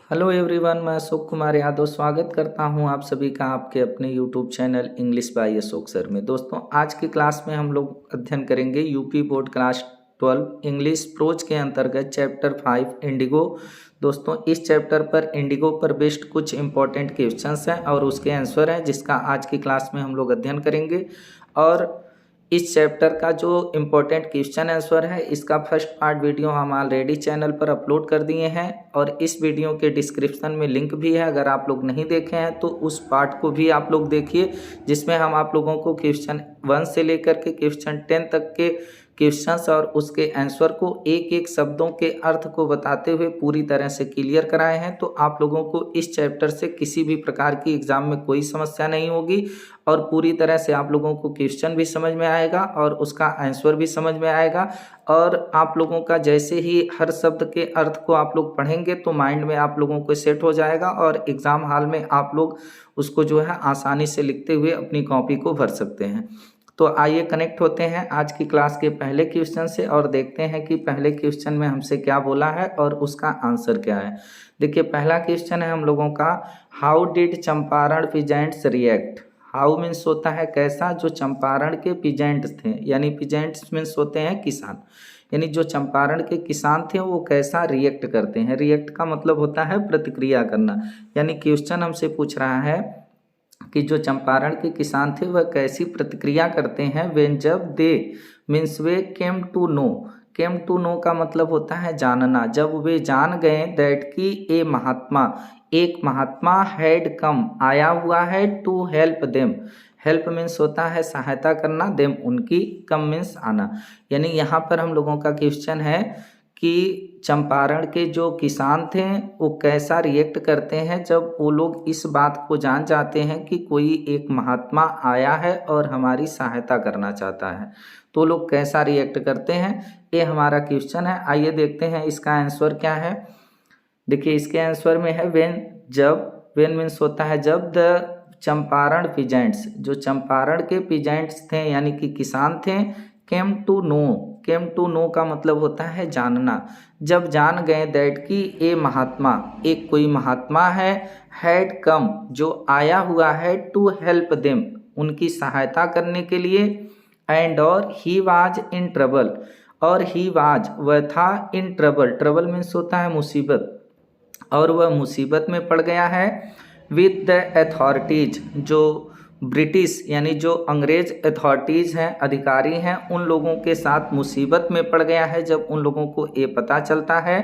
Hello everyone, मैं अशोक कुमार यादव स्वागत करता हूं आप सभी का आपके अपने YouTube channel English by Ashok sir में। दोस्तों, आज की क्लास में हम लोग अध्ययन करेंगे UP board class 12 English pros के अंतर्गत चैप्टर 5 इंडिगो। दोस्तों, इस चैप्टर पर इंडिगो पर बेस्ड कुछ इंपॉर्टेंट क्वेश्चंस हैं और उसके आंसर हैं, जिसका आज की क्लास में हम लोग अध्ययन करेंगे। और इस चैप्टर का जो इम्पोर्टेंट क्वेश्चन आंसर है, इसका फर्स्ट पार्ट वीडियो हम ऑलरेडी चैनल पर अपलोड कर दिए हैं और इस वीडियो के डिस्क्रिप्शन में लिंक भी है। अगर आप लोग नहीं देखे हैं तो उस पार्ट को भी आप लोग देखिए, जिसमें हम आप लोगों को क्वेश्चन 1 से लेकर के क्वेश्चन 10 तक के क्वेश्चंस और उसके आंसर को एक एक शब्दों के अर्थ को बताते हुए पूरी तरह से क्लियर कराए हैं। तो आप लोगों को इस चैप्टर से किसी भी प्रकार की एग्जाम में कोई समस्या नहीं होगी और पूरी तरह से आप लोगों को क्वेश्चन भी समझ में आएगा और उसका आंसर भी समझ में आएगा। और आप लोगों का जैसे ही हर शब्द के अर्थ को आप लोग पढ़ेंगे तो माइंड में आप लोगों को सेट हो जाएगा और एग्ज़ाम हॉल में आप लोग उसको जो है आसानी से लिखते हुए अपनी कॉपी को भर सकते हैं। तो आइए कनेक्ट होते हैं आज की क्लास के पहले क्वेश्चन से और देखते हैं कि पहले क्वेश्चन में हमसे क्या बोला है और उसका आंसर क्या है। देखिए, पहला क्वेश्चन है हम लोगों का, how did Champaran peasants react. How means होता है कैसा, जो चंपारण के पीजेंट्स थे, यानी पीजेंट्स मीन्स होते हैं किसान, यानी जो चंपारण के किसान थे वो कैसा रिएक्ट करते हैं। रिएक्ट का मतलब होता है प्रतिक्रिया करना, यानी क्वेश्चन हमसे पूछ रहा है कि जो चंपारण के किसान थे वह कैसी प्रतिक्रिया करते हैं। व्हेन, जब, दे मीन्स वे, came to know. Came to know का मतलब होता है जानना। जब वे जान गए दैट की ए महात्मा, एक महात्मा, हैड कम आया हुआ है, to help them. Help means होता है सहायता करना, देम उनकी, कम मीन्स आना। यानी यहाँ पर हम लोगों का क्वेश्चन है कि चंपारण के जो किसान थे वो कैसा रिएक्ट करते हैं जब वो लोग इस बात को जान जाते हैं कि कोई एक महात्मा आया है और हमारी सहायता करना चाहता है, तो लोग कैसा रिएक्ट करते हैं। ये हमारा क्वेश्चन है। आइए देखते हैं इसका आंसर क्या है। देखिए, इसके आंसर में है व्हेन, जब। व्हेन मीन्स होता है जब, द चंपारण पीजेंट्स, जो चंपारण के पीजेंट्स थे यानी कि किसान थे, came to know. Came to know का मतलब होता है जानना। जब जान गए दैट की ए महात्मा, एक कोई महात्मा है, हैड कम जो आया हुआ है, टू हेल्प देम उनकी सहायता करने के लिए, एंड और ही वाज इन ट्रबल, और ही वाज वह था, इन ट्रबल, ट्रबल मीन्स होता है मुसीबत, और वह मुसीबत में पड़ गया है, विद द अथॉरिटीज, जो ब्रिटिश यानी जो अंग्रेज अथॉरिटीज़ हैं, अधिकारी हैं, उन लोगों के साथ मुसीबत में पड़ गया है। जब उन लोगों को ये पता चलता है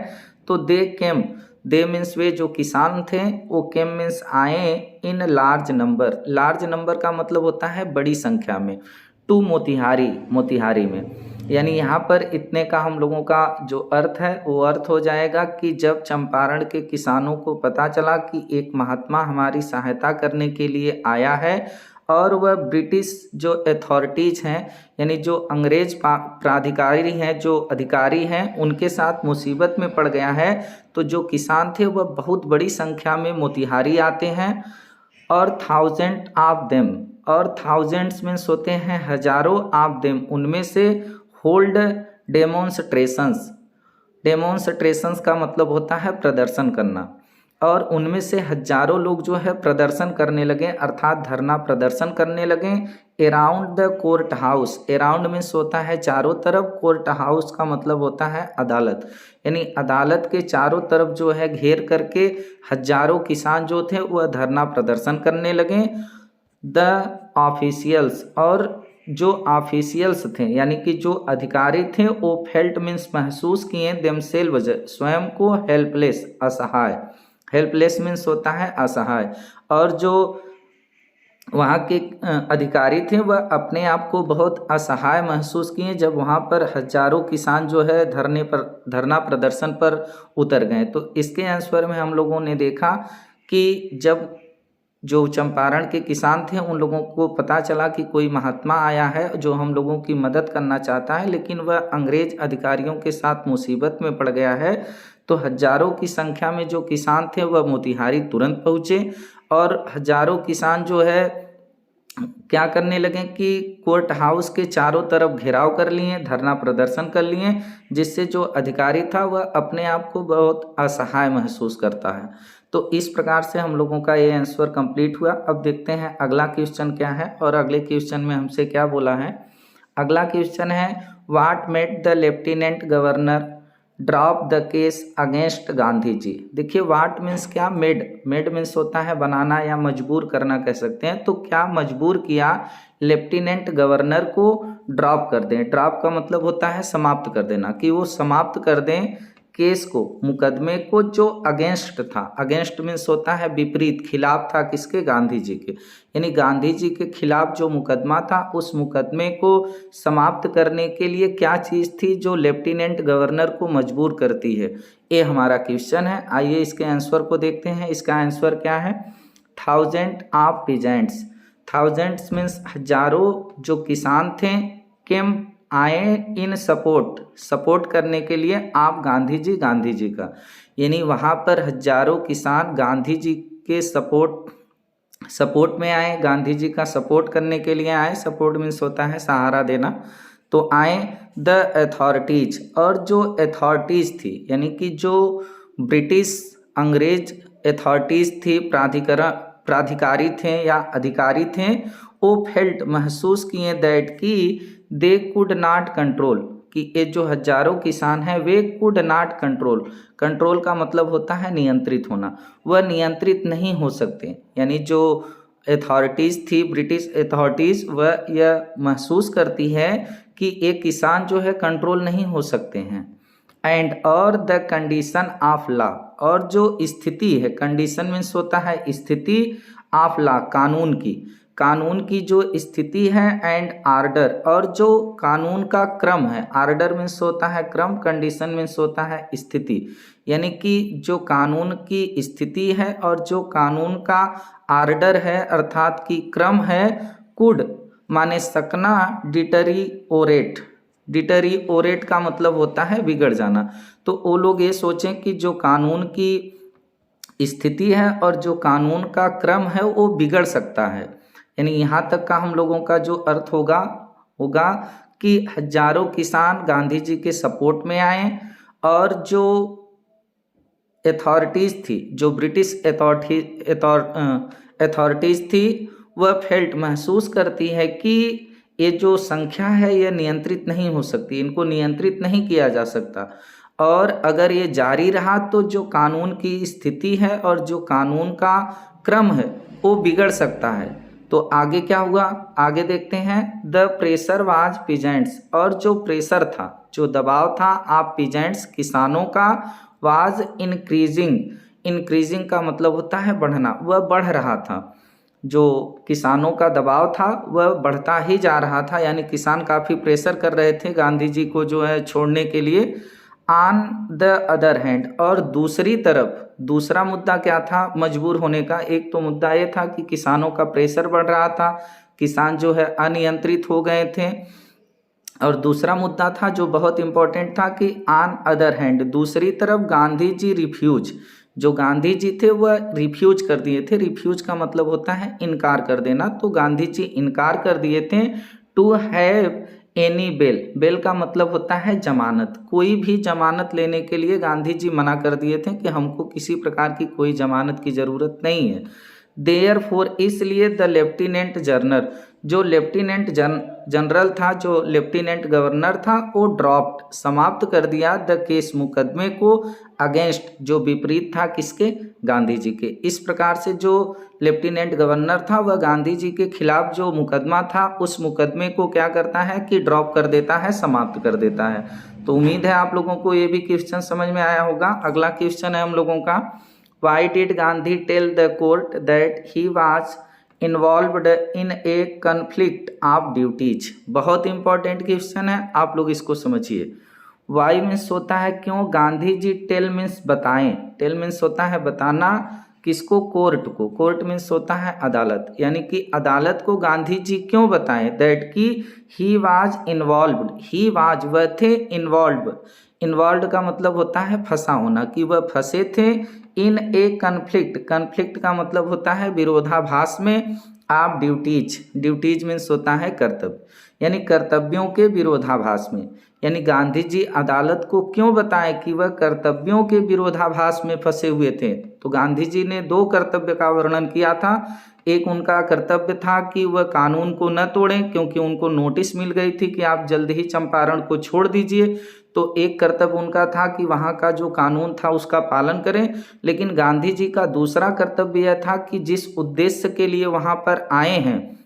तो दे केम, दे मीन्स वे जो किसान थे, वो केम मीन्स आए, in large number. Large number का मतलब होता है बड़ी संख्या में, टू मोतिहारी, मोतिहारी में। यानी यहाँ पर इतने का हम लोगों का जो अर्थ है वो अर्थ हो जाएगा कि जब चंपारण के किसानों को पता चला कि एक महात्मा हमारी सहायता करने के लिए आया है और वह ब्रिटिश जो अथॉरिटीज़ हैं यानी जो अंग्रेज प्राधिकारी हैं, जो अधिकारी हैं, उनके साथ मुसीबत में पड़ गया है, तो जो किसान थे वह बहुत बड़ी संख्या में मोतिहारी आते हैं। और थाउजेंड ऑफ देम, और थाउजेंड्स मीन्स होते हैं हजारों, ऑफ देम उनमें से, होल्ड डेमोन्स्ट्रेशंस। डेमोन्स्ट्रेशंस का मतलब होता है प्रदर्शन करना, और उनमें से हजारों लोग जो है प्रदर्शन करने लगे, अर्थात धरना प्रदर्शन करने लगे। Around the court house, around means होता है चारों तरफ, कोर्ट हाउस का मतलब होता है अदालत, यानी अदालत के चारों तरफ जो है घेर करके हजारों किसान जो थे वह धरना प्रदर्शन करने लगे। द ऑफिशियल्स, और जो ऑफिशियल्स थे यानी कि जो अधिकारी थे, वो फेल्ट मीन्स महसूस किए, देमसेल्व्स स्वयं को, हेल्पलेस असहाय। हेल्पलेस मीन्स होता है असहाय, और जो वहाँ के अधिकारी थे वह अपने आप को बहुत असहाय महसूस किए जब वहाँ पर हजारों किसान जो है धरना प्रदर्शन पर उतर गए। तो इसके आंसर में हम लोगों ने देखा कि जब जो चंपारण के किसान थे उन लोगों को पता चला कि कोई महात्मा आया है जो हम लोगों की मदद करना चाहता है, लेकिन वह अंग्रेज अधिकारियों के साथ मुसीबत में पड़ गया है, तो हजारों की संख्या में जो किसान थे वह मोतिहारी तुरंत पहुँचे और हजारों किसान जो है क्या करने लगे कि कोर्ट हाउस के चारों तरफ घेराव कर लिए, धरना प्रदर्शन कर लिए, जिससे जो अधिकारी था वह अपने आप को बहुत असहाय महसूस करता है। तो इस प्रकार से हम लोगों का ये आंसर कंप्लीट हुआ। अब देखते हैं अगला क्वेश्चन क्या है और अगले क्वेश्चन में हमसे क्या बोला है। अगला क्वेश्चन है what made the lieutenant governor drop the case against Gandhi ji. देखिए व्हाट मीन्स क्या, मेड मीन्स होता है बनाना या मजबूर करना कह सकते हैं। तो क्या मजबूर किया लेफ्टिनेंट गवर्नर को ड्रॉप कर दें। ड्रॉप का मतलब होता है समाप्त कर देना, कि वो समाप्त कर दें केस को, मुकदमे को जो अगेंस्ट था। अगेंस्ट मीन्स होता है विपरीत, खिलाफ था किसके, गांधी जी के। यानी गांधी जी के खिलाफ जो मुकदमा था उस मुकदमे को समाप्त करने के लिए क्या चीज़ थी जो लेफ्टिनेंट गवर्नर को मजबूर करती है। ये हमारा क्वेश्चन है। आइए इसके आंसर को देखते हैं। इसका आंसर क्या है, 1000 ऑफ पीजेंट्स। थाउजेंड्स मीन्स हजारों जो किसान थे, केम आए इन सपोर्ट करने के लिए आप गांधी जी का, यानी वहाँ पर हजारों किसान गांधी जी के सपोर्ट में आए, गांधी जी का सपोर्ट करने के लिए आए। सपोर्ट मीन्स होता है सहारा देना। तो आए द अथॉरिटीज, और जो अथॉरिटीज थी यानी कि जो ब्रिटिश अंग्रेज अथॉरिटीज थी, प्राधिकारी थे या अधिकारी थे, वो फेल्ट महसूस किए दैट कि दे कुड नॉट कंट्रोल, कि ये जो हजारों किसान हैं वे कुड नॉट कंट्रोल का मतलब होता है नियंत्रित होना, वह नियंत्रित नहीं हो सकते। यानी जो अथॉरिटीज़ थी, ब्रिटिश अथॉरिटीज़, वह यह महसूस करती है कि एक किसान जो है कंट्रोल नहीं हो सकते हैं। एंड और द कंडीशन ऑफ लॉ, और जो स्थिति है, कंडीशन मीन्स होता है स्थिति, ऑफ लॉ कानून की जो स्थिति है, एंड आर्डर, और जो कानून का क्रम है। आर्डर मीन्स होता है क्रम, कंडीशन मीन्स होता है स्थिति। यानी कि जो कानून की स्थिति है और जो कानून का आर्डर है अर्थात कि क्रम है, कुड माने सकना, डिटरीओरेट का मतलब होता है बिगड़ जाना। तो वो लोग ये सोचें कि जो कानून की स्थिति है और जो कानून का क्रम है वो बिगड़ सकता है। यानी यहाँ तक का हम लोगों का जो अर्थ होगा कि हजारों किसान गांधी जी के सपोर्ट में आए, और जो अथॉरिटीज़ थी, जो ब्रिटिश अथॉरिटीज़ थी, वह फेल्ट महसूस करती है कि ये जो संख्या है यह नियंत्रित नहीं हो सकती, इनको नियंत्रित नहीं किया जा सकता, और अगर ये जारी रहा तो जो कानून की स्थिति है और जो कानून का क्रम है वो बिगड़ सकता है। तो आगे क्या हुआ, आगे देखते हैं। द प्रेशर वाज पीजेंट्स, और जो प्रेशर था, जो दबाव था आप पीजेंट्स किसानों का, वाज इंक्रीजिंग का मतलब होता है बढ़ना, वह बढ़ रहा था। जो किसानों का दबाव था वह बढ़ता ही जा रहा था, यानी किसान काफ़ी प्रेशर कर रहे थे गांधी जी को जो है छोड़ने के लिए। ऑन द अदर हैंड, और दूसरी तरफ दूसरा मुद्दा क्या था मजबूर होने का। एक तो मुद्दा ये था कि किसानों का प्रेशर बढ़ रहा था, किसान जो है अनियंत्रित हो गए थे, और दूसरा मुद्दा था जो बहुत इम्पोर्टेंट था कि ऑन अदर हैंड, दूसरी तरफ गांधी जी रिफ्यूज, जो गांधी जी थे वह रिफ्यूज कर दिए थे। रिफ्यूज का मतलब होता है इनकार कर देना, तो गांधी जी इनकार कर दिए थे टू हैव एनी बेल का मतलब होता है जमानत, कोई भी जमानत लेने के लिए गांधी जी मना कर दिए थे कि हमको किसी प्रकार की कोई जमानत की ज़रूरत नहीं है। देयरफॉर, इसलिए द लेफ्टिनेंट जनरल, जो लेफ्टिनेंट जनरल था, जो लेफ्टिनेंट गवर्नर था, वो ड्रॉप्ड समाप्त कर दिया द केस मुकदमे को, अगेंस्ट जो विपरीत था किसके, गांधी जी के। इस प्रकार से जो लेफ्टिनेंट गवर्नर था वह गांधी जी के खिलाफ जो मुकदमा था उस मुकदमे को क्या करता है कि ड्रॉप कर देता है, समाप्त कर देता है। तो उम्मीद है आप लोगों को ये भी क्वेश्चन समझ में आया होगा। अगला क्वेश्चन है हम लोगों का, Why did Gandhi tell the court that he was involved in a conflict of duties? बहुत इंपॉर्टेंट क्वेश्चन है, आप लोग इसको समझिए। वाई मीन्स होता है क्यों, गांधी जी टेल मीन्स बताएं, टेल मीन्स होता है बताना, किसको, कोर्ट को। कोर्ट मीन्स होता है अदालत, यानी कि अदालत को गांधी जी क्यों बताएं दैट कि he was involved, he was वह थे, इन्वॉल्व का मतलब होता है फंसा होना, कि वह फंसे थे इन ए कन्फ्लिक्ट का मतलब होता है विरोधाभास में, आप ड्यूटीज, ड्यूटीज मीन्स होता है कर्तव्य, यानी कर्तव्यों के विरोधाभास में, यानी गांधी जी अदालत को क्यों बताएं कि वह कर्तव्यों के विरोधाभास में फंसे हुए थे। तो गांधी जी ने दो कर्तव्य का वर्णन किया था। एक उनका कर्तव्य था कि वह कानून को न तोड़ें, क्योंकि उनको नोटिस मिल गई थी कि आप जल्द ही चंपारण को छोड़ दीजिए। तो एक कर्तव्य उनका था कि वहाँ का जो कानून था उसका पालन करें। लेकिन गांधी जी का दूसरा कर्तव्य यह था कि जिस उद्देश्य के लिए वहाँ पर आए हैं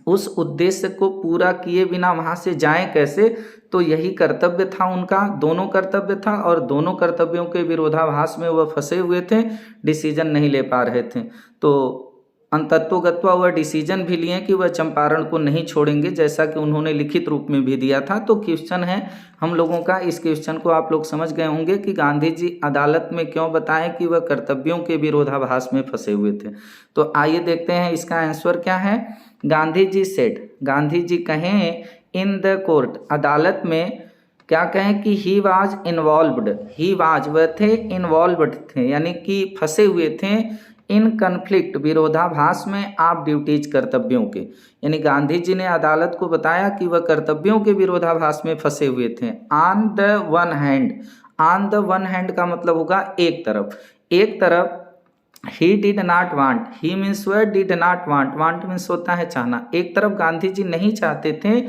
उस उद्देश्य को पूरा किए बिना वहाँ से जाएं कैसे। तो यही कर्तव्य था उनका, दोनों कर्तव्य था और दोनों कर्तव्यों के विरोधाभास में वह फंसे हुए थे, डिसीजन नहीं ले पा रहे थे। तो अंततोगत्वा वह डिसीजन भी लिए कि वह चंपारण को नहीं छोड़ेंगे, जैसा कि उन्होंने लिखित रूप में भी दिया था। तो क्वेश्चन है हम लोगों का, इस क्वेश्चन को आप लोग समझ गए होंगे कि गांधी जी अदालत में क्यों बताएं कि वह कर्तव्यों के विरोधाभास में फंसे हुए थे। तो आइए देखते हैं इसका आंसर क्या है। गांधी जी सेड, गांधी जी कहें इन द कोर्ट, अदालत में क्या कहें कि he was involved, he was वह थे, इन्वॉल्व्ड थे यानी कि फंसे हुए थे, इन कन्फ्लिक्ट विरोधाभास में आप ड्यूटीज कर्तव्यों के, यानी गांधी जी ने अदालत को बताया कि वह कर्तव्यों के विरोधाभास में फंसे हुए थे। On the one hand, on the one hand का मतलब होगा एक तरफ, एक तरफ ही did not want, he means वह did not want, want means होता है चाहना, एक तरफ गांधी जी नहीं चाहते थे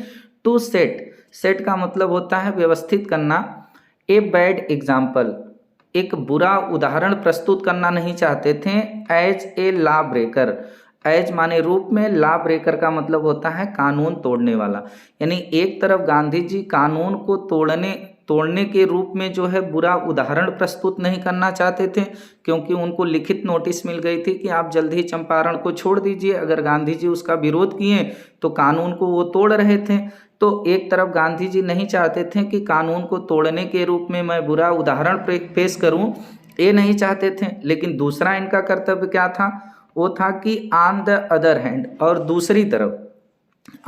टू सेट, सेट का मतलब होता है व्यवस्थित करना, ए बैड एग्जाम्पल, एक बुरा उदाहरण प्रस्तुत करना नहीं चाहते थे, as a law breaker, as माने रूप में, लॉ ब्रेकर का मतलब होता है कानून तोड़ने वाला, यानी एक तरफ गांधी जी कानून को तोड़ने के रूप में जो है बुरा उदाहरण प्रस्तुत नहीं करना चाहते थे, क्योंकि उनको लिखित नोटिस मिल गई थी कि आप जल्द ही चंपारण को छोड़ दीजिए। अगर गांधी जी उसका विरोध किए तो कानून को वो तोड़ रहे थे। तो एक तरफ गांधी जी नहीं चाहते थे कि कानून को तोड़ने के रूप में मैं बुरा उदाहरण पेश करूं, ये नहीं चाहते थे। लेकिन दूसरा इनका कर्तव्य क्या था, वो था कि ऑन द अदर हैंड, और दूसरी तरफ,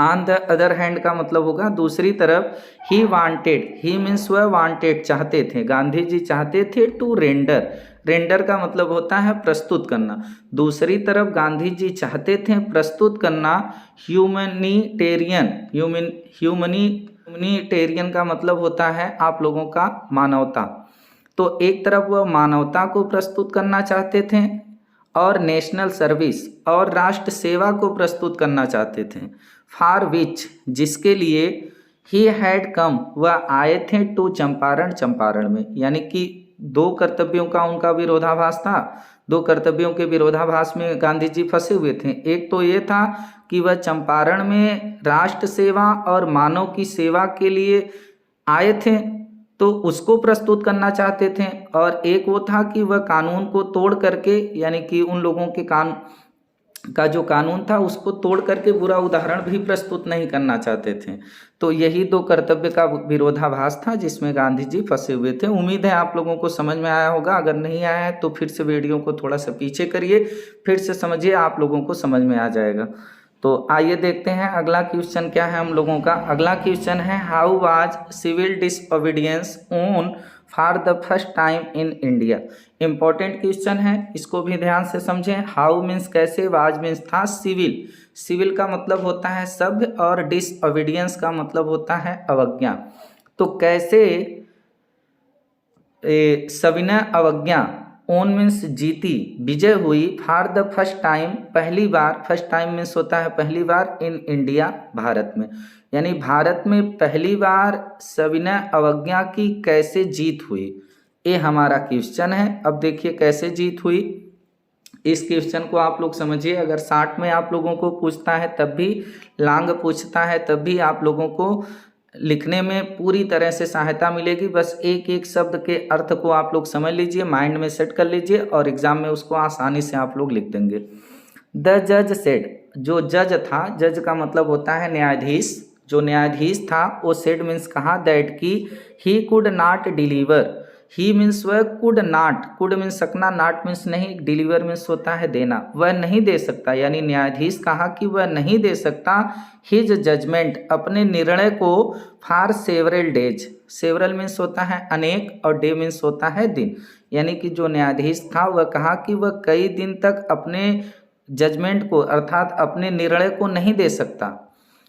ऑन द अदर हैंड का मतलब होगा दूसरी तरफ, ही वांटेड, ही मीन्स वह वांटेड चाहते थे, गांधी जी चाहते थे टू रेंडर, रेंडर का मतलब होता है प्रस्तुत करना, दूसरी तरफ गांधी जी चाहते थे प्रस्तुत करना ह्यूमनिटेरियन, ह्यूमनिटेरियन का मतलब होता है आप लोगों का मानवता। तो एक तरफ वह मानवता को प्रस्तुत करना चाहते थे और नेशनल सर्विस और राष्ट्र सेवा को प्रस्तुत करना चाहते थे, फॉर विच जिसके लिए, ही हैड कम वह आए थे टू चंपारण, चंपारण में, यानी कि दो कर्तव्यों का उनका विरोधाभास था, दो कर्तव्यों के विरोधाभास में गांधी जी फंसे हुए थे। एक तो ये था कि वह चंपारण में राष्ट्र सेवा और मानव की सेवा के लिए आए थे, तो उसको प्रस्तुत करना चाहते थे, और एक वो था कि वह कानून को तोड़ करके, यानी कि उन लोगों के का जो कानून था उसको तोड़ करके बुरा उदाहरण भी प्रस्तुत नहीं करना चाहते थे। तो यही दो कर्तव्य का विरोधाभास था जिसमें गांधी जी फंसे हुए थे। उम्मीद है आप लोगों को समझ में आया होगा, अगर नहीं आया है तो फिर से वीडियो को थोड़ा सा पीछे करिए, फिर से समझिए, आप लोगों को समझ में आ जाएगा। तो आइए देखते हैं अगला क्वेश्चन क्या है हम लोगों का। अगला क्वेश्चन है, how was civil disobedience on for the first time in India. Important question है, इसको भी ध्यान से समझें। हाउ मीन्स कैसे, वाज मीन्स था, सिविल, सिविल का मतलब होता है सभ्य और डिसओबीडियंस का मतलब होता है अवज्ञा। तो कैसे सविनय अवज्ञा, ओन मीन्स जीती, विजय हुई, फॉर द फर्स्ट टाइम पहली बार, फर्स्ट टाइम मीन्स होता है पहली बार, इन इंडिया भारत में, यानी भारत में पहली बार सविनय अवज्ञा की कैसे जीत हुई, ये हमारा क्वेश्चन है। अब देखिए कैसे जीत हुई, इस क्वेश्चन को आप लोग समझिए। अगर 60 में आप लोगों को पूछता है तब भी, लॉन्ग पूछता है तब भी आप लोगों को लिखने में पूरी तरह से सहायता मिलेगी। बस एक एक शब्द के अर्थ को आप लोग समझ लीजिए, माइंड में सेट कर लीजिए और एग्जाम में उसको आसानी से आप लोग लिख देंगे। द जज सेड, जो जज था, जज का मतलब होता है न्यायाधीश, जो न्यायाधीश था वो सेड मीन्स कहा, दैट की he could not deliver, he means वह, कुड नॉट, कुड मीन्स सकना, नॉट मीन्स नहीं, डिलीवर मीन्स होता है देना, वह नहीं दे सकता, यानी न्यायाधीश कहा कि वह नहीं दे सकता हिज जजमेंट, अपने निर्णय को, for several days, several means होता है अनेक और डे मीन्स होता है दिन, यानी कि जो न्यायाधीश था वह कहा कि वह कई दिन तक अपने जजमेंट को अर्थात अपने निर्णय को नहीं दे सकता।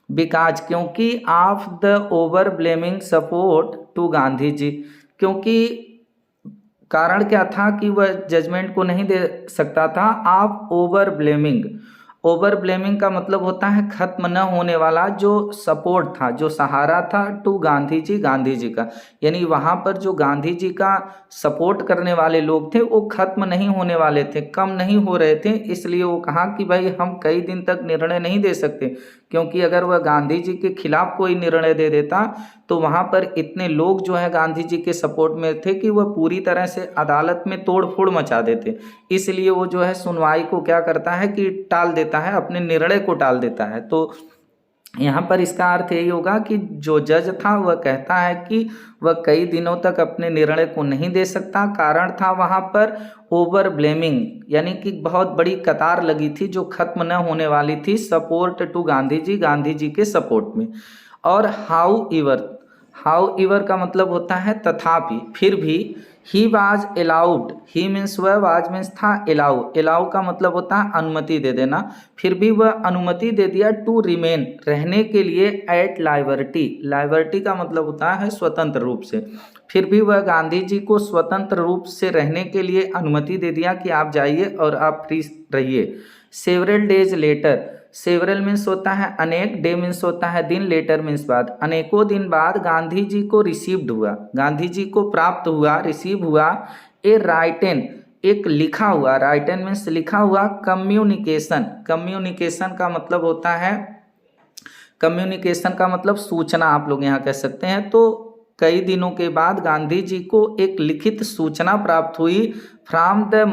बिकॉज क्योंकि of the overwhelming support to Gandhi ji, क्योंकि कारण क्या था कि वह जजमेंट को नहीं दे सकता था of over blaming. Over blaming का मतलब होता है खत्म न होने वाला जो सपोर्ट था, जो सहारा था टू गांधी जी, गांधी जी का, यानी वहाँ पर जो गांधी जी का सपोर्ट करने वाले लोग थे वो खत्म नहीं होने वाले थे, कम नहीं हो रहे थे। इसलिए वो कहा कि भाई हम कई दिन तक निर्णय नहीं दे सकते, क्योंकि अगर वह गांधी जी के खिलाफ कोई निर्णय दे देता तो वहाँ पर इतने लोग जो है गांधी जी के सपोर्ट में थे कि वह पूरी तरह से अदालत में तोड़ फोड़ मचा देते। इसलिए वो जो है सुनवाई को क्या करता है कि टाल देता है, अपने निर्णय को टाल देता है। तो यहाँ पर इसका अर्थ यही होगा कि जो जज था वह कहता है कि वह कई दिनों तक अपने निर्णय को नहीं दे सकता। कारण था वहाँ पर ओवर ब्लेमिंग, यानी कि बहुत बड़ी कतार लगी थी जो खत्म न होने वाली थी सपोर्ट टू गांधी जी, गांधी जी के सपोर्ट में। और हाउ इवर का मतलब होता है तथापि, फिर भी। He was allowed, he means वह, वाज मीन्स था, अलाउ का मतलब होता है अनुमति दे देना। फिर भी वह अनुमति दे दिया टू रिमेन, रहने के लिए, एट लाइबर्टी का मतलब होता है स्वतंत्र रूप से। फिर भी वह गांधी जी को स्वतंत्र रूप से रहने के लिए अनुमति दे दिया कि आप जाइए और आप फ्री रहिए। Several days later, several means होता है अनेक, डे मीन्स होता है दिन, लेटर मीन्स बाद, अनेकों दिन बाद गांधी जी को रिसीव्ड हुआ, गांधी जी को प्राप्त हुआ, रिसीव हुआ, ए राइटन, एक लिखा हुआ, राइटन मीन्स लिखा हुआ, कम्युनिकेशन, कम्युनिकेशन का मतलब होता है, कम्युनिकेशन का मतलब सूचना आप लोग यहाँ कह सकते हैं। तो कई दिनों के बाद गांधी जी को एक लिखित सूचना प्राप्त हुई फ्रॉम द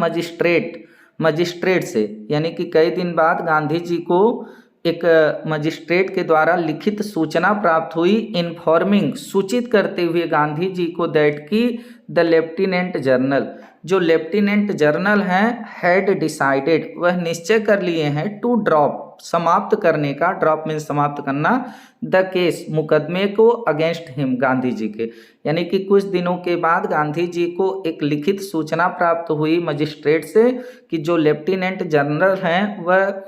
मजिस्ट्रेट से, यानी कि कई दिन बाद गांधी जी को एक मजिस्ट्रेट के द्वारा लिखित सूचना प्राप्त हुई, इन्फॉर्मिंग, सूचित करते हुए गांधी जी को, दैट की द लेफ्टिनेंट जनरल, जो लेफ्टिनेंट जनरल हैं, हैड डिसाइडेड, वह निश्चय कर लिए हैं, टू ड्रॉप, समाप्त करने का, ड्रॉप मीन्स समाप्त करना, द केस, मुकदमे को, अगेंस्ट हिम, गांधी जी के। यानी कि कुछ दिनों के बाद गांधी जी को एक लिखित सूचना प्राप्त हुई मजिस्ट्रेट से कि जो लेफ्टिनेंट जनरल हैं वह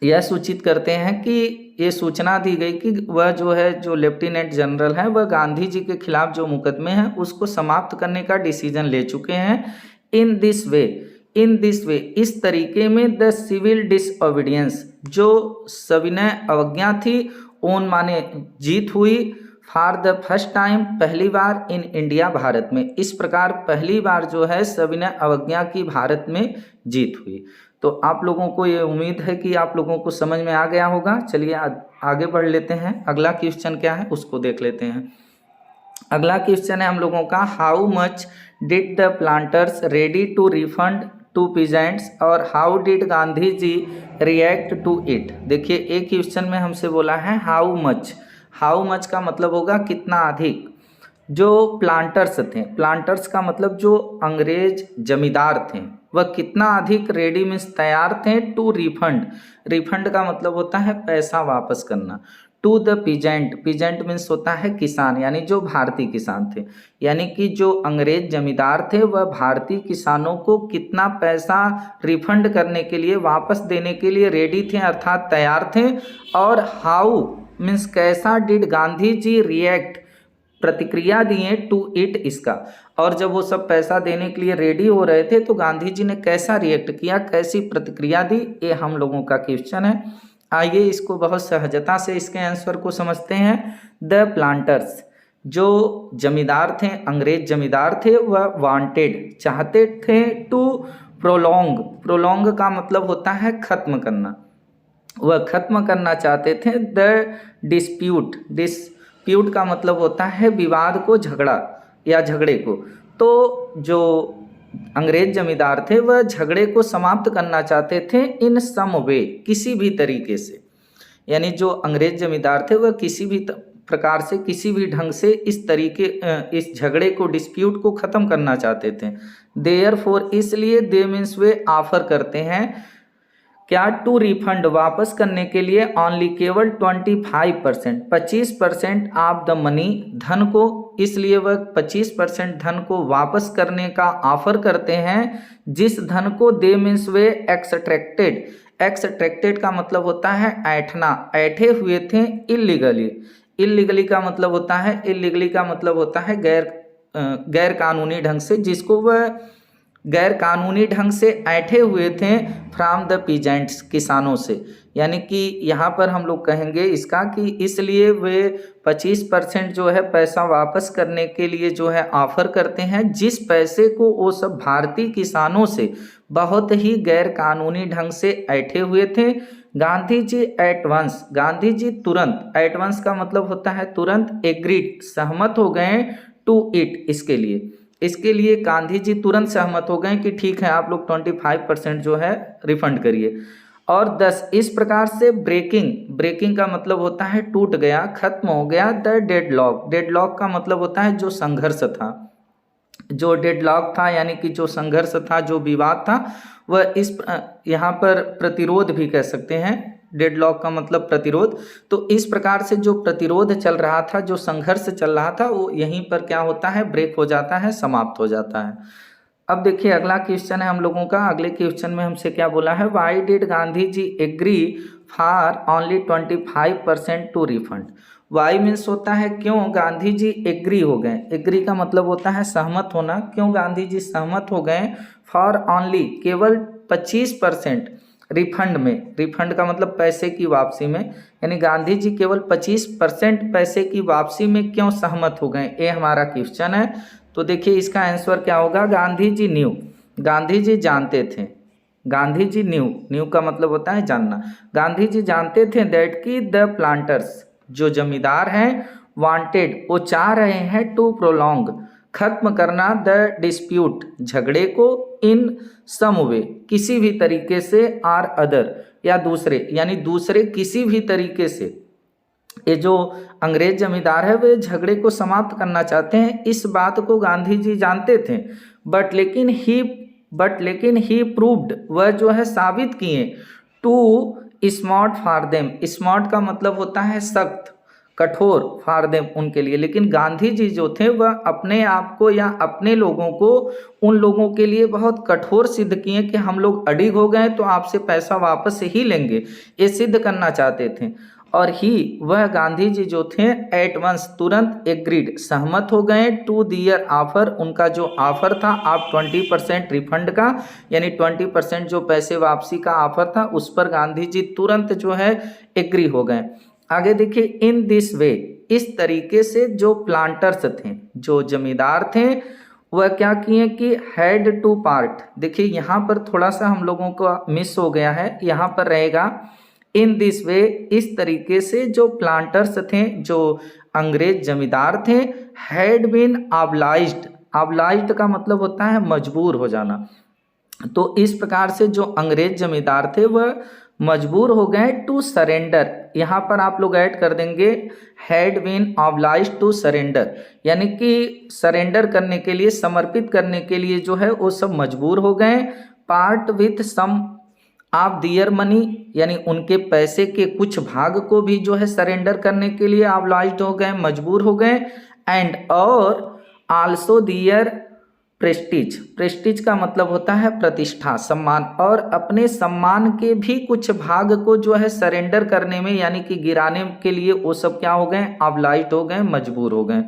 यह सूचित करते हैं कि ये सूचना दी गई कि वह जो है, जो लेफ्टिनेंट जनरल हैं, वह गांधी जी के खिलाफ जो मुकदमे हैं उसको समाप्त करने का डिसीजन ले चुके हैं। इन दिस वे, इस तरीके में, द सिविल डिसओबीडियंस, जो सविनय अवज्ञा थी, ओन माने जीत हुई, फॉर द फर्स्ट टाइम, पहली बार, इन इंडिया, भारत में, इस प्रकार पहली बार जो है सविनय अवज्ञा की भारत में जीत हुई। तो आप लोगों को ये उम्मीद है कि आप लोगों को समझ में आ गया होगा। चलिए आगे बढ़ लेते हैं। अगला क्वेश्चन क्या है उसको देख लेते हैं। अगला क्वेश्चन है हम लोगों का, how much did the planters ready to refund to peasants, और how did Gandhi ji react to it. देखिए एक क्वेश्चन में हमसे बोला है हाउ मच का मतलब होगा कितना अधिक। जो प्लांटर्स थे, प्लांटर्स का मतलब जो अंग्रेज जमींदार थे, वह कितना अधिक रेडी मीन्स तैयार थे, टू रिफंड का मतलब होता है पैसा वापस करना, टू द पीजेंट मीन्स होता है किसान, यानी जो भारतीय किसान थे, यानी कि जो अंग्रेज जमींदार थे वह भारतीय किसानों को कितना पैसा रिफंड करने के लिए, वापस देने के लिए रेडी थे अर्थात तैयार थे। और हाउ मीन्स कैसा, डिड गांधी जी रिएक्ट, प्रतिक्रिया दिए, टू इट, इसका। और जब वो सब पैसा देने के लिए रेडी हो रहे थे तो गांधी जी ने कैसा रिएक्ट किया, कैसी प्रतिक्रिया दी, ये हम लोगों का क्वेश्चन है। आइए इसको बहुत सहजता से इसके आंसर को समझते हैं। द प्लांटर्स, जो जमींदार थे, अंग्रेज जमींदार थे, वह वांटेड, चाहते थे, टू प्रोलोंग का मतलब होता है खत्म करना, वह खत्म करना चाहते थे। द डिस्प्यूट का मतलब होता है विवाद को, झगड़ा या झगड़े को। तो जो अंग्रेज जमींदार थे वह झगड़े को समाप्त करना चाहते थे, इन सम वे, किसी भी तरीके से, यानी जो अंग्रेज जमींदार थे वह किसी भी प्रकार से, किसी भी ढंग से इस झगड़े को, डिस्प्यूट को ख़त्म करना चाहते थे। देयरफॉर, इसलिए, दे मीन्स वे ऑफर करते हैं, क्या टू रिफंड वापस करने के लिए ओनली केवल 25%, 25% ऑफ द मनी धन को, इसलिए वह 25% धन को वापस करने का ऑफर करते हैं जिस धन को दे मीन्स वे एक्सट्रैक्टेड। एक्सट्रैक्टेड का मतलब होता है ऐंठना, ऐंठे हुए थे इलीगली। इलीगली का मतलब होता है, इलीगली का मतलब होता है गैर कानूनी ढंग से, जिसको वह गैर कानूनी ढंग से ऐंठे हुए थे फ्रॉम द पीजेंट्स, किसानों से। यानी कि यहाँ पर हम लोग कहेंगे इसका कि इसलिए वे 25% जो है पैसा वापस करने के लिए जो है ऑफर करते हैं, जिस पैसे को वो सब भारतीय किसानों से बहुत ही गैर कानूनी ढंग से ऐंठे हुए थे। गांधी जी एट वंस, गांधी जी तुरंत, एट वंस का मतलब होता है तुरंत, एग्रीड सहमत हो गए टू इट, इसके लिए गांधी जी तुरंत सहमत हो गए कि ठीक है आप लोग 25% जो है रिफंड करिए। और 10 इस प्रकार से ब्रेकिंग का मतलब होता है टूट गया, खत्म हो गया द डेडलॉक। डेडलॉक का मतलब होता है जो संघर्ष था, जो डेडलॉक था यानी कि जो संघर्ष था, जो विवाद था, वह इस यहाँ पर प्रतिरोध भी कह सकते हैं। डेडलॉक का मतलब प्रतिरोध। तो इस प्रकार से जो प्रतिरोध चल रहा था, जो संघर्ष चल रहा था, वो यहीं पर क्या होता है, ब्रेक हो जाता है, समाप्त हो जाता है। अब देखिए अगला क्वेश्चन है हम लोगों का। अगले क्वेश्चन में हमसे क्या बोला है, why did Gandhi ji agree for only 25% to refund. Why means होता है क्यों गांधी जी एग्री हो गए। एग्री का मतलब होता है सहमत होना। क्यों गांधी जी सहमत हो गए फॉर ओनली, केवल 25% रिफंड में। रिफंड का मतलब पैसे की वापसी में, यानी गांधी जी केवल 25% पैसे की वापसी में क्यों सहमत हो गए, ये हमारा क्वेश्चन है। तो देखिए इसका आंसर क्या होगा, गांधी जी न्यू, गांधी जी जानते थे। गांधी जी न्यू का मतलब होता है जानना। गांधी जी जानते थे दैट की द प्लांटर्स, जो जमींदार हैं, वांटेड वो चाह रहे हैं टू प्रोलॉन्ग खत्म करना द डिस्प्यूट झगड़े को, इन सम वे किसी भी तरीके से, आर अदर या दूसरे, यानी दूसरे किसी भी तरीके से। ये जो अंग्रेज जमींदार है वे झगड़े को समाप्त करना चाहते हैं, इस बात को गांधी जी जानते थे। बट लेकिन ही प्रूव्ड, वह जो है साबित किए, too smart for them. Smart का मतलब होता है सख्त, कठोर, फॉर देम उनके लिए। लेकिन गांधी जी जो थे वह अपने आप को या अपने लोगों को उन लोगों के लिए बहुत कठोर सिद्ध किए कि हम लोग अडिग हो गए तो आपसे पैसा वापस ही लेंगे, ये सिद्ध करना चाहते थे। और वह गांधी जी जो थे एट वंस तुरंत एग्रीड सहमत हो गए टू दियर ऑफर, उनका जो ऑफर था आप 20% रिफंड का, यानी 20% जो पैसे वापसी का ऑफर था उस पर गांधी जी तुरंत जो है एग्री हो गए। आगे देखिए, इन दिस वे, इस तरीके से जो प्लांटर्स थे, जो जमींदार थे, वह क्या किए कि हैड टू पार्ट। देखिए यहाँ पर थोड़ा सा हम लोगों को मिस हो गया है, यहाँ पर रहेगा इन दिस वे, इस तरीके से जो प्लांटर्स थे, जो अंग्रेज जमींदार थे, हैड बीन ऑब्लाइज्ड। ऑब्लाइज्ड का मतलब होता है मजबूर हो जाना। तो इस प्रकार से जो अंग्रेज जमींदार थे वह मजबूर हो गए टू सरेंडर। यहाँ पर आप लोग ऐड कर देंगे had been obliged to surrender, यानी कि सरेंडर करने के लिए, समर्पित करने के लिए जो है वो सब मजबूर हो गए। Part with some of their money, यानी उनके पैसे के कुछ भाग को भी जो है सरेंडर करने के लिए ऑब्लाइज्ड हो गए, मजबूर हो गए। एंड और आल्सो दियर प्रेस्टीज। प्रेस्टीज का मतलब होता है प्रतिष्ठा, सम्मान, और अपने सम्मान के भी कुछ भाग को जो है सरेंडर करने में, यानी कि गिराने के लिए वो सब क्या हो गए, ऑब्लाइज्ड हो गए, मजबूर हो गए।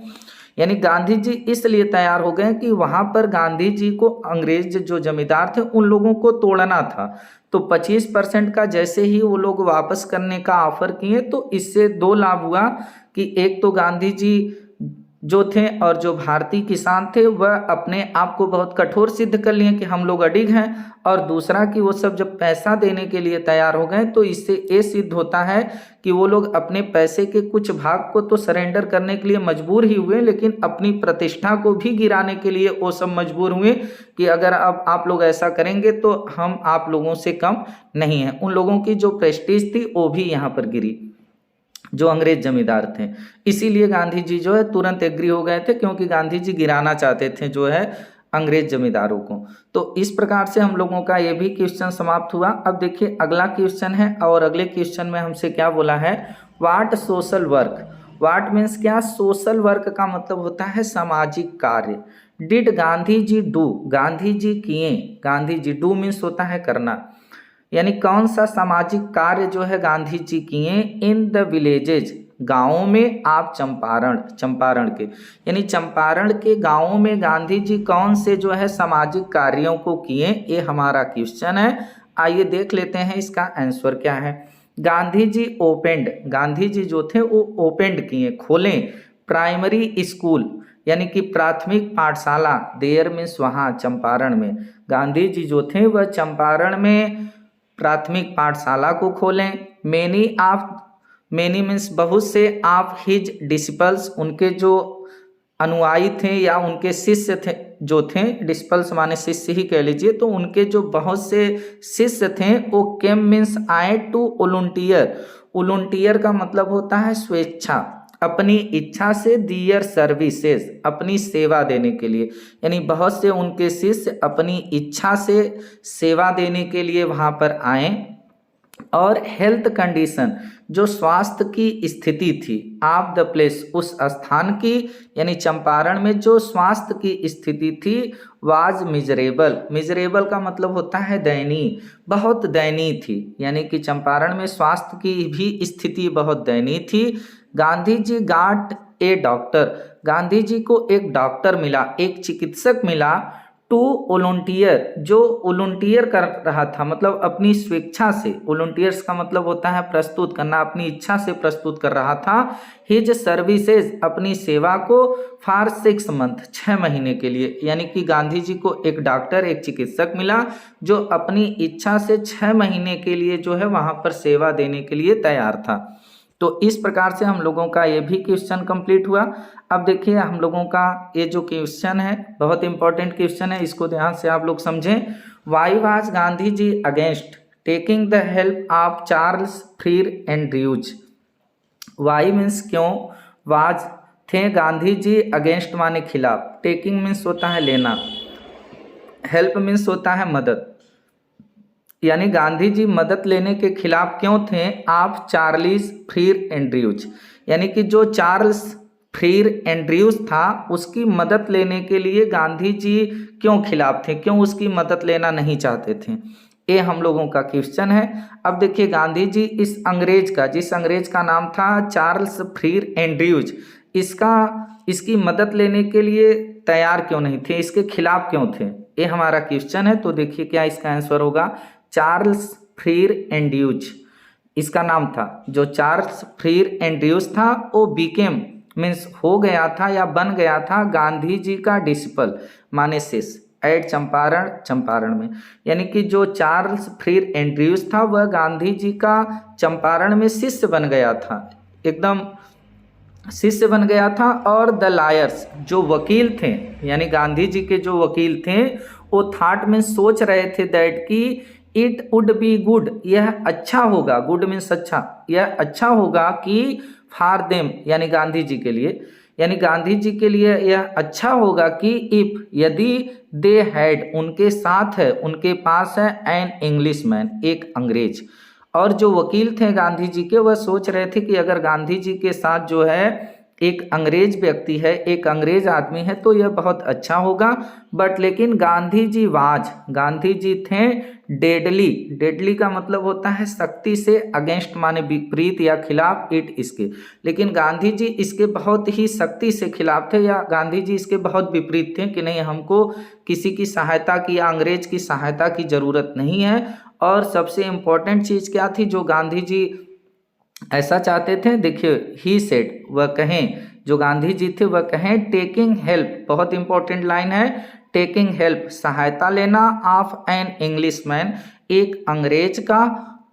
यानी गांधी जी इसलिए तैयार हो गए कि वहां पर गांधी जी को अंग्रेज जो जमींदार थे उन लोगों को तोड़ना था। तो 25% का जैसे ही वो लोग वापस करने का ऑफर किए तो इससे दो लाभ हुआ कि एक तो गांधी जी जो थे और जो भारतीय किसान थे वह अपने आप को बहुत कठोर सिद्ध कर लिए कि हम लोग अडिग हैं, और दूसरा कि वो सब जब पैसा देने के लिए तैयार हो गए तो इससे ये सिद्ध होता है कि वो लोग अपने पैसे के कुछ भाग को तो सरेंडर करने के लिए मजबूर ही हुए, लेकिन अपनी प्रतिष्ठा को भी गिराने के लिए वो सब मजबूर हुए कि अगर अब आप लोग ऐसा करेंगे तो हम आप लोगों से कम नहीं हैं। उन लोगों की जो प्रेस्टीज थी वो भी यहाँ पर गिरी, जो अंग्रेज जमींदार थे। इसीलिए गांधी जी जो है तुरंत एग्री हो गए थे, क्योंकि गांधी जी गिराना चाहते थे जो है अंग्रेज जमींदारों को। तो इस प्रकार से हम लोगों का ये भी क्वेश्चन समाप्त हुआ। अब देखिए अगला क्वेश्चन है, और अगले क्वेश्चन में हमसे क्या बोला है, what social work. What means क्या, सोशल वर्क का मतलब होता है सामाजिक कार्य। डिड गांधी जी डू, गांधी जी किए, गांधी जी, डू मीन्स होता है करना, यानी कौन सा सामाजिक कार्य जो है गांधी जी किए इन द विलेजेज, गाँवों में आप चंपारण, चंपारण के, यानी चंपारण के गाँवों में गांधी जी कौन से जो है सामाजिक कार्यों को किए, ये हमारा क्वेश्चन है। आइए देख लेते हैं इसका आंसर क्या है। गांधी जी ओपेंड, गांधी जी जो थे वो ओपेंड किए, खोलें, प्राइमरी स्कूल, यानी कि प्राथमिक पाठशाला, देयर मीन्स वहाँ चंपारण में, गांधी जी जो थे वह चंपारण में प्राथमिक पाठशाला को खोलें। मेनी मीन्स बहुत से, आप हिज डिसिपल्स, उनके जो अनुयायी थे या उनके शिष्य थे जो थे, डिसिपल्स माने शिष्य ही कह लीजिए, तो उनके जो बहुत से शिष्य थे वो केम मीन्स आए टू वॉलंटियर, वॉलंटियर का मतलब होता है स्वेच्छा, अपनी इच्छा से, दियर सर्विसेज, अपनी सेवा देने के लिए, यानी बहुत से उनके शिष्य अपनी इच्छा से सेवा देने के लिए वहाँ पर आए। और हेल्थ कंडीशन, जो स्वास्थ्य की स्थिति थी, ऑफ द प्लेस, उस स्थान की, यानी चंपारण में जो स्वास्थ्य की स्थिति थी, वाज मिजरेबल, मिजरेबल का मतलब होता है दयनीय, बहुत दयनीय थी, यानी कि चंपारण में स्वास्थ्य की भी स्थिति बहुत दयनीय थी। गांधी जी गाट ए डॉक्टर, गांधी जी को एक डॉक्टर मिला, एक चिकित्सक मिला, टू वॉलंटियर, जो वॉलंटियर कर रहा था, मतलब अपनी स्वेच्छा से, वॉलंटियर्स का मतलब होता है प्रस्तुत करना, अपनी इच्छा से प्रस्तुत कर रहा था, हिज सर्विसेज, अपनी सेवा को, फॉर 6 मंथ, 6 महीने के लिए, यानी कि गांधी जी को एक डॉक्टर, एक चिकित्सक मिला जो अपनी इच्छा से 6 महीने के लिए जो है वहाँ पर सेवा देने के लिए तैयार था। तो इस प्रकार से हम लोगों का ये भी क्वेश्चन कंप्लीट हुआ। अब देखिए हम लोगों का ये जो क्वेश्चन है बहुत इंपॉर्टेंट क्वेश्चन है, इसको ध्यान से आप लोग समझें। Why was Gandhi ji against taking the help of Charles Freer Andrews. Why means क्यों, वाज थे गांधी जी, अगेंस्ट माने खिलाफ, टेकिंग मीन्स होता है लेना, हेल्प मीन्स होता है मदद, यानी गांधी जी मदद लेने के खिलाफ क्यों थे, आप चार्ल्स फ्रीर एंड्रयूज, यानी कि जो चार्ल्स फ्रीर एंड्रयूज था उसकी मदद लेने के लिए गांधी जी क्यों खिलाफ थे, क्यों उसकी मदद लेना नहीं चाहते थे, ये हम लोगों का क्वेश्चन है। अब देखिए गांधी जी इस अंग्रेज का, जिस अंग्रेज का नाम था चार्ल्स फ्रीर एंड्रयूज, इसकी मदद लेने के लिए तैयार क्यों नहीं थे, इसके खिलाफ क्यों थे, ये हमारा क्वेश्चन है। तो देखिए क्या इसका आंसर होगा, चार्ल्स फ्रीर एंड्रयूज इसका नाम था, जो चार्ल्स फ्रीर एंड्रयूज था वो बीकेम मीन्स हो गया था या बन गया था गांधी जी का डिसिपल माने शिष्य एट चंपारण, चंपारण में, यानी कि जो चार्ल्स फ्रीर एंड्रयूज था वह गांधी जी का चंपारण में शिष्य बन गया था, एकदम शिष्य बन गया था। और द लायर्स, जो वकील थे, यानी गांधी जी के जो वकील थे वो थाट में सोच रहे थे दैट कि इट वुड बी गुड, यह अच्छा होगा, गुड मीन्स अच्छा, यह अच्छा होगा कि फॉर देम, यानी गांधी जी के लिए, यानी गांधी जी के लिए यह अच्छा होगा कि इफ, यदि दे हैड, उनके साथ है, उनके पास है एन इंग्लिश मैन, एक अंग्रेज। और जो वकील थे गांधी जी के वह सोच रहे थे कि अगर गांधी जी के साथ जो है एक अंग्रेज व्यक्ति है, एक अंग्रेज आदमी है तो यह बहुत अच्छा होगा। बट लेकिन गांधी जी गांधी जी थे डेडली, डेडली का मतलब होता है शक्ति से, अगेंस्ट माने विपरीत या खिलाफ, इट इसके, लेकिन गांधी जी इसके बहुत ही शक्ति से खिलाफ थे, या गांधी जी इसके बहुत विपरीत थे कि नहीं, हमको किसी की सहायता की या अंग्रेज की सहायता की ज़रूरत नहीं है। और सबसे इम्पोर्टेंट चीज़ क्या थी जो गांधी जी ऐसा चाहते थे, देखिए ही सेड, वह कहें, जो गांधी जी थे वह कहें टेकिंग हेल्प, बहुत इंपॉर्टेंट लाइन है, टेकिंग हेल्प, सहायता लेना, ऑफ एन इंग्लिश मैन, एक अंग्रेज का,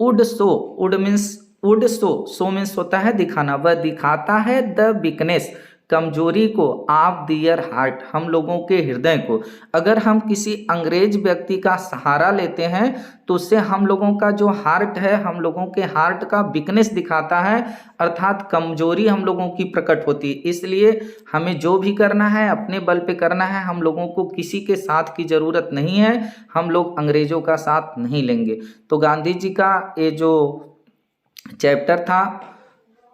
would show, would means would show, show means होता है दिखाना, वह दिखाता है द वीकनेस, कमजोरी को, ऑफ दियर हार्ट, हम लोगों के हृदय को। अगर हम किसी अंग्रेज व्यक्ति का सहारा लेते हैं तो उससे हम लोगों का जो हार्ट है, हम लोगों के हार्ट का वीकनेस दिखाता है, अर्थात कमजोरी हम लोगों की प्रकट होती है। इसलिए हमें जो भी करना है अपने बल पे करना है, हम लोगों को किसी के साथ की ज़रूरत नहीं है, हम लोग अंग्रेज़ों का साथ नहीं लेंगे। तो गांधी जी का ये जो चैप्टर था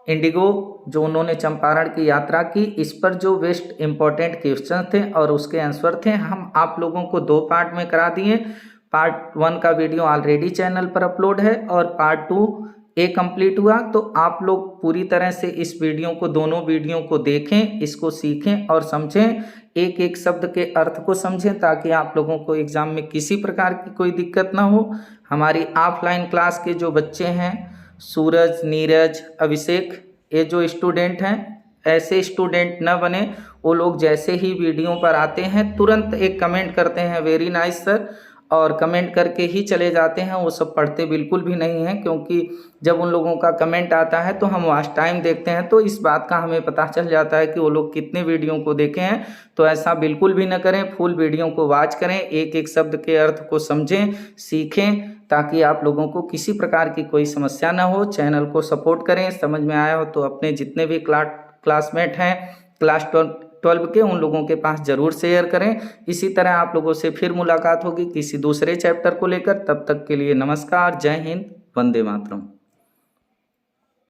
इंडिगो, जो उन्होंने चंपारण की यात्रा की, इस पर जो बेस्ट इम्पोर्टेंट क्वेश्चन थे और उसके आंसर थे, हम आप लोगों को 2 पार्ट में करा दिए। पार्ट 1 का वीडियो ऑलरेडी चैनल पर अपलोड है और पार्ट 2 ए कंप्लीट हुआ। तो आप लोग पूरी तरह से इस वीडियो को, दोनों वीडियो को देखें, इसको सीखें और समझें, एक एक शब्द के अर्थ को समझें, ताकि आप लोगों को एग्ज़ाम में किसी प्रकार की कोई दिक्कत ना हो। हमारी ऑफलाइन क्लास के जो बच्चे हैं, सूरज, नीरज, अभिषेक, ये जो स्टूडेंट हैं, ऐसे स्टूडेंट न बने। वो लोग जैसे ही वीडियो पर आते हैं तुरंत एक कमेंट करते हैं वेरी नाइस सर, और कमेंट करके ही चले जाते हैं। वो सब पढ़ते बिल्कुल भी नहीं हैं, क्योंकि जब उन लोगों का कमेंट आता है तो हम वॉच टाइम देखते हैं, तो इस बात का हमें पता चल जाता है कि वो लोग कितने वीडियो को देखे हैं। तो ऐसा बिल्कुल भी न करें, फुल वीडियो को वॉच करें, एक एक शब्द के अर्थ को समझें, सीखें, ताकि आप लोगों को किसी प्रकार की कोई समस्या ना हो। चैनल को सपोर्ट करें, समझ में आया हो तो अपने जितने भी क्लासमेट हैं क्लास 12 के, उन लोगों के पास ज़रूर शेयर करें। इसी तरह आप लोगों से फिर मुलाकात होगी किसी दूसरे चैप्टर को लेकर। तब तक के लिए नमस्कार, जय हिंद, वंदे मातरम।